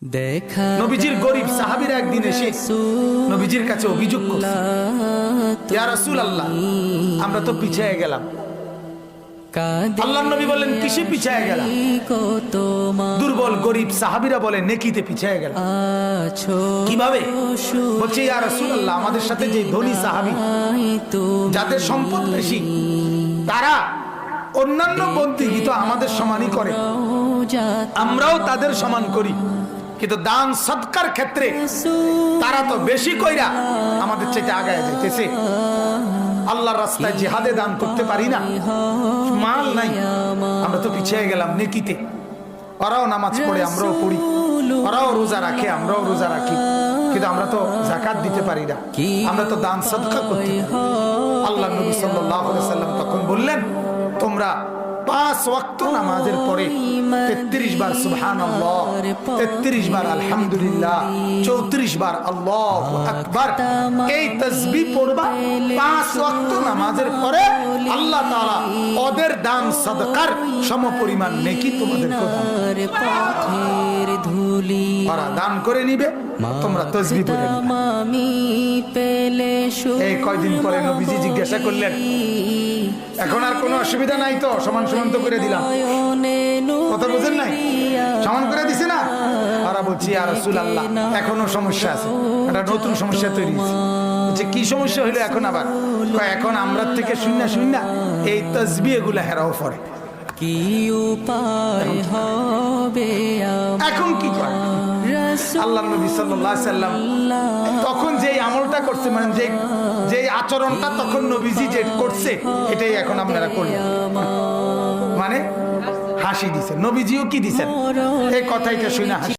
নবীজির গরিব সাহাবীরা একদিন এসে নবীজির কাছে অভিযোগ করছে, ইয়া রাসূলুল্লাহ, আমরা তো পিছিয়ে গেলাম। আল্লাহর নবী বললেন, কিসে পিছিয়ে গেলাম? দুর্বল গরিব সাহাবীরা বলে, নেকিতে পিছিয়ে গেলাম। কিভাবে? বলছে, ইয়া রাসূলুল্লাহ, আমাদের সাথে যে ধনী সাহাবী, যাদের সম্পদ বেশি, তারা অন্যান্য বন্দিগী তো আমাদের সমানই করে, আমরাও তাদের সমান করি, কিন্তু দান সদকার ক্ষেত্রে তারা তো বেশি কইরা আমাদের চাইতে আগায় যাইতেছে। আল্লাহর রাস্তায় জিহাদে দান করতে পারি না, মাল নাই, আমরা তো পিছিয়ে গেলাম নেকিতে। ওরাও নামাজ পড়ে, আমরাও পড়ি, ওরাও রোজা রাখে, আমরাও রোজা রাখি, কিন্তু আমরা তো যাকাত দিতে পারি না, আমরা তো দান সদকা করতে পারি। আল্লাহ নবী সাল্লাল্লাহু আলাইহি ওয়াসাল্লাম তখন বললেন, তোমরা 5 ওয়াক্ত নামাজের পরে 33 বার সুবহানাল্লাহ, 33 বার আলহামদুলিল্লাহ, 34 বার আল্লাহু আকবার, এই তাসবিহ পড়বা 5 ওয়াক্ত নামাজের পরে। আল্লাহ তাআলা ওদের দান সাদকার সমপরিমাণ নেকি তোমাদের প্রদান করবে। ওরা দান করে নিবে, তোমরা তাসবিহ পড়ে নিবে। এই কয়দিন পরে নবীজি জিজ্ঞাসা করলেন, এখন আর কোনো অসুবিধা নাই তো? সমান সমান তো করে দিলাম, কথা বুঝেন নাই? সমান করে দিছে না? ওরা বলছি, ইয়া রাসূলুল্লাহ, এখনো সমস্যা আছে, একটা নতুন সমস্যা তৈরি হয়েছে। বলছে, কি সমস্যা হইলো এখন আবার? এখন আমরা থেকে শূন্য শূন্য এই তাসবিহ গুলা হেরাও পড়ে, কি উপায় হবে? এখন কি করে? আল্লাহ নবী সাল্লাল্লাহু আলাইহি সাল্লাম তখন যে আমলটা করছে, মানে যে আচরণটা তখন নবীজি যে করছে, এটাই এখন আপনারা করলেন। মানে হাসি দিছেন, নবীজিও কি দিছেন? এই কথাইটা শুনে হাসি।